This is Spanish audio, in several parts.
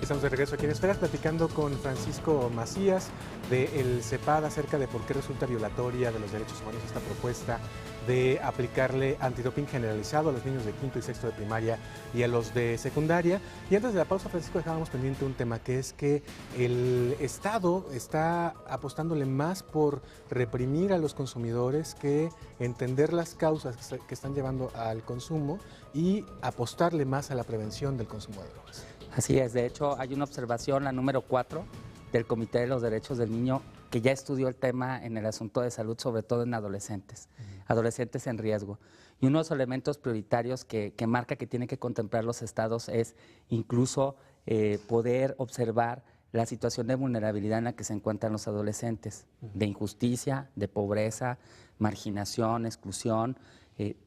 Estamos de regreso aquí en Esferas platicando con Francisco Macías del CEPAD acerca de por qué resulta violatoria de los derechos humanos esta propuesta de aplicarle antidoping generalizado a los niños de quinto y sexto de primaria y a los de secundaria. Y antes de la pausa, Francisco, dejábamos pendiente un tema, que es que el Estado está apostándole más por reprimir a los consumidores que entender las causas que están llevando al consumo y apostarle más a la prevención del consumo de drogas. Así es, de hecho hay una observación, la número 4 del Comité de los Derechos del Niño, que ya estudió el tema en el asunto de salud, sobre todo en adolescentes, adolescentes en riesgo. Y uno de los elementos prioritarios que marca que tienen que contemplar los estados es incluso poder observar la situación de vulnerabilidad en la que se encuentran los adolescentes, de injusticia, de pobreza, marginación, exclusión.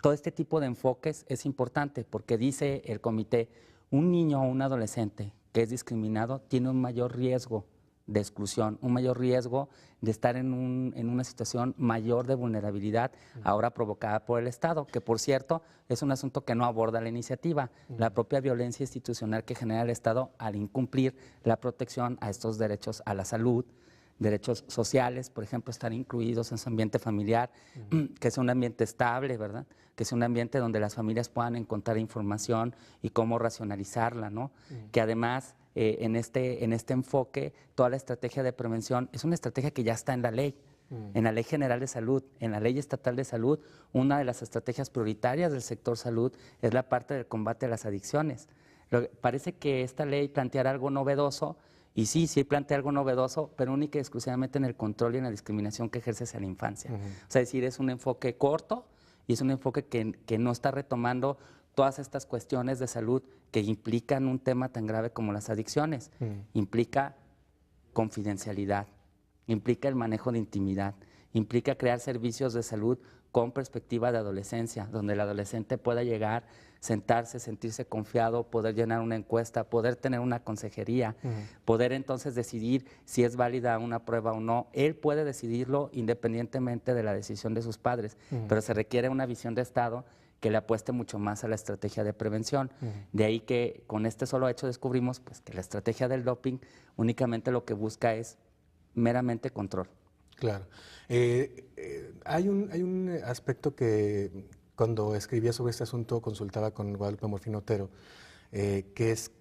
Todo este tipo de enfoques es importante porque dice el comité, un niño o un adolescente que es discriminado tiene un mayor riesgo de exclusión, un mayor riesgo de estar en una situación mayor de vulnerabilidad, ahora provocada por el Estado, que por cierto es un asunto que no aborda la iniciativa, la propia violencia institucional que genera el Estado al incumplir la protección a estos derechos a la salud, derechos sociales, por ejemplo, estar incluidos en su ambiente familiar, que sea un ambiente estable, ¿verdad? Que sea un ambiente donde las familias puedan encontrar información y cómo racionalizarla, ¿no? Que además, en este enfoque, toda la estrategia de prevención es una estrategia que ya está en la ley. En la Ley General de Salud, en la Ley Estatal de Salud, una de las estrategias prioritarias del sector salud es la parte del combate a las adicciones. Parece que esta ley planteará algo novedoso, y sí plantea algo novedoso, pero única y exclusivamente en el control y en la discriminación que ejerce hacia la infancia. O sea, es decir, es un enfoque corto y es un enfoque que no está retomando todas estas cuestiones de salud que implican un tema tan grave como las adicciones. Implica confidencialidad, implica el manejo de intimidad, implica crear servicios de salud con perspectiva de adolescencia, donde el adolescente pueda llegar, sentarse, sentirse confiado, poder llenar una encuesta, poder tener una consejería, poder entonces decidir si es válida una prueba o no. Él puede decidirlo independientemente de la decisión de sus padres, pero se requiere una visión de Estado que le apueste mucho más a la estrategia de prevención. De ahí que con este solo hecho descubrimos pues, que la estrategia del doping únicamente lo que busca es meramente control. Claro. Hay un aspecto que cuando escribía sobre este asunto consultaba con Guadalupe Morfín Otero, que es,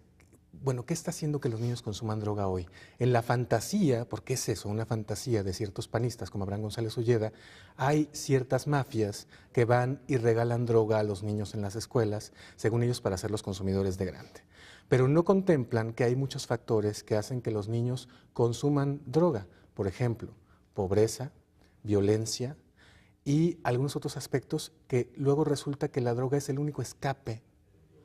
bueno, ¿qué está haciendo que los niños consuman droga hoy? En la fantasía, porque es eso, una fantasía de ciertos panistas como Abraham González Ulleda, hay ciertas mafias que van y regalan droga a los niños en las escuelas, según ellos para ser los consumidores de grande. Pero no contemplan que hay muchos factores que hacen que los niños consuman droga. Por ejemplo, pobreza, violencia y algunos otros aspectos que luego resulta que la droga es el único escape,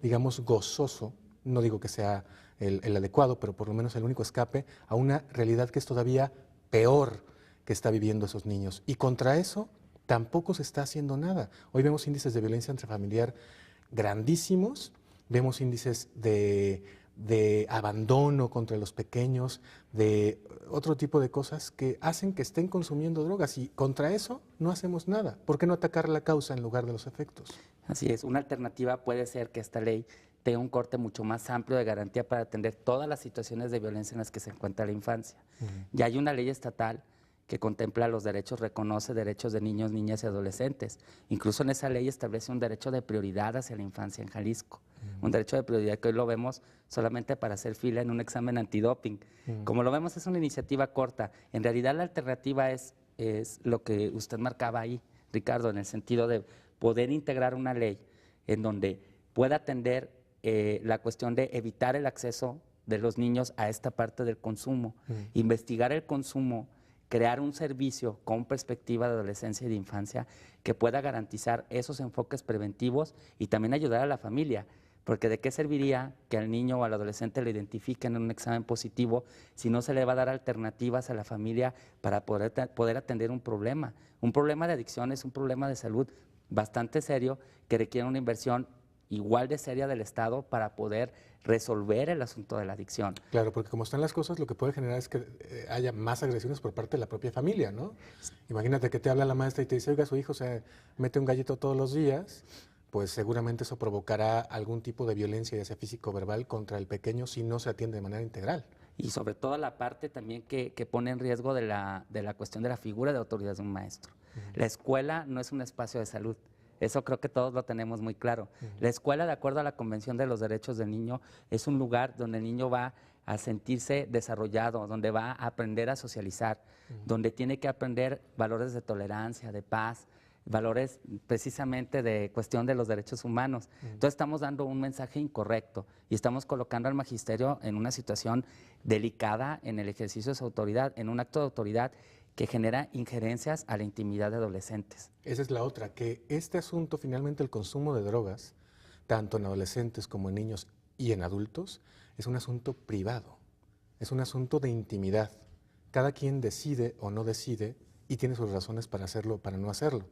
digamos, gozoso, no digo que sea el adecuado, pero por lo menos el único escape a una realidad que es todavía peor que está viviendo esos niños. Y contra eso tampoco se está haciendo nada. Hoy vemos índices de violencia intrafamiliar grandísimos, vemos índices de abandono contra los pequeños, de otro tipo de cosas que hacen que estén consumiendo drogas, y contra eso no hacemos nada. ¿Por qué no atacar la causa en lugar de los efectos? Así es, una alternativa puede ser que esta ley tenga un corte mucho más amplio de garantía para atender todas las situaciones de violencia en las que se encuentra la infancia. Ya hay una ley estatal que contempla los derechos, reconoce derechos de niños, niñas y adolescentes. Incluso en esa ley establece un derecho de prioridad hacia la infancia en Jalisco. Un derecho de prioridad que hoy lo vemos solamente para hacer fila en un examen antidoping. Como lo vemos, es una iniciativa corta. En realidad la alternativa es lo que usted marcaba ahí, Ricardo, en el sentido de poder integrar una ley en donde pueda atender la cuestión de evitar el acceso de los niños a esta parte del consumo, investigar el consumo, crear un servicio con perspectiva de adolescencia y de infancia que pueda garantizar esos enfoques preventivos y también ayudar a la familia. Porque ¿de qué serviría que al niño o al adolescente le identifiquen en un examen positivo si no se le va a dar alternativas a la familia para poder atender un problema? Un problema de adicciones, un problema de salud bastante serio que requiere una inversión igual de seria del Estado para poder resolver el asunto de la adicción. Claro, porque como están las cosas, lo que puede generar es que haya más agresiones por parte de la propia familia, ¿no? Imagínate que te habla la maestra y te dice, oiga, su hijo se mete un gallito todos los días, pues seguramente eso provocará algún tipo de violencia, ya sea físico o verbal, contra el pequeño si no se atiende de manera integral. Y sobre todo la parte también que pone en riesgo de la cuestión de la figura de autoridad de un maestro. La escuela no es un espacio de salud. Eso creo que todos lo tenemos muy claro. La escuela, de acuerdo a la Convención de los Derechos del Niño, es un lugar donde el niño va a sentirse desarrollado, donde va a aprender a socializar, donde tiene que aprender valores de tolerancia, de paz, valores precisamente de cuestión de los derechos humanos. Entonces estamos dando un mensaje incorrecto y estamos colocando al magisterio en una situación delicada en el ejercicio de su autoridad, en un acto de autoridad que genera injerencias a la intimidad de adolescentes. Esa es la otra, que este asunto, finalmente el consumo de drogas, tanto en adolescentes como en niños y en adultos, es un asunto privado, es un asunto de intimidad. Cada quien decide o no decide y tiene sus razones para hacerlo o para no hacerlo.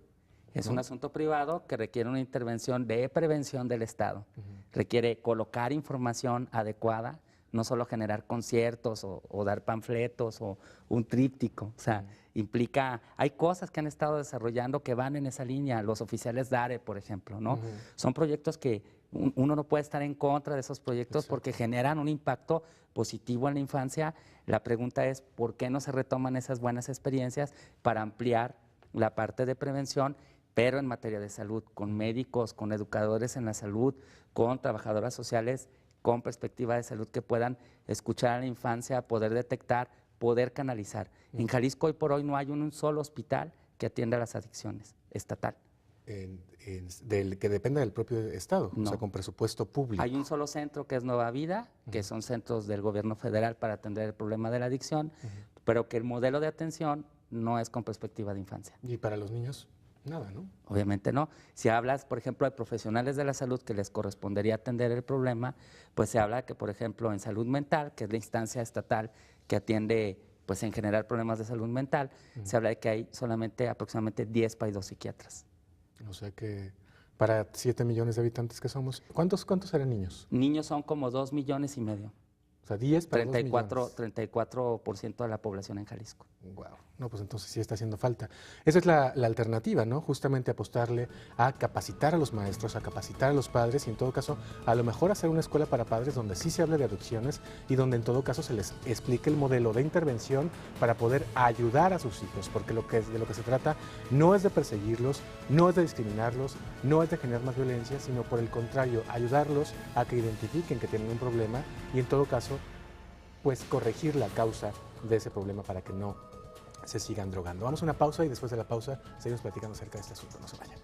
Es un asunto privado que requiere una intervención de prevención del Estado. Requiere colocar información adecuada, no solo generar conciertos o dar panfletos o un tríptico. O sea, implica, hay cosas que han estado desarrollando que van en esa línea, los oficiales DARE, por ejemplo, ¿no? Son proyectos que uno no puede estar en contra de esos proyectos porque generan un impacto positivo en la infancia. La pregunta es, ¿por qué no se retoman esas buenas experiencias para ampliar la parte de prevención, pero en materia de salud, con médicos, con educadores en la salud, con trabajadoras sociales con perspectiva de salud que puedan escuchar a la infancia, poder detectar, poder canalizar? En Jalisco hoy por hoy no hay un solo hospital que atienda las adicciones estatal. Que depende del propio Estado, No. o sea, con presupuesto público. Hay un solo centro que es Nueva Vida, que son centros del gobierno federal para atender el problema de la adicción, pero que el modelo de atención no es con perspectiva de infancia. Y para los niños, nada, ¿no? Obviamente no. Si hablas, por ejemplo, de profesionales de la salud que les correspondería atender el problema, pues se habla que, por ejemplo, en salud mental, que es la instancia estatal que atiende, pues en general, problemas de salud mental, se habla de que hay solamente aproximadamente 10 psiquiatras. O sea que para 7 millones de habitantes que somos, ¿cuántos eran niños? Niños son como 2,5 millones. O sea, 10 para 2 millones. 34% de la población en Jalisco. Wow. No, pues entonces sí está haciendo falta. Esa es la alternativa, ¿no? Justamente apostarle a capacitar a los maestros, a capacitar a los padres y en todo caso, a lo mejor hacer una escuela para padres donde sí se hable de adopciones y donde en todo caso se les explique el modelo de intervención para poder ayudar a sus hijos, porque de lo que se trata no es de perseguirlos, no es de discriminarlos, no es de generar más violencia, sino por el contrario, ayudarlos a que identifiquen que tienen un problema y en todo caso, pues corregir la causa de ese problema para que no se sigan drogando. Vamos a una pausa y después de la pausa seguimos platicando acerca de este asunto. No se vayan.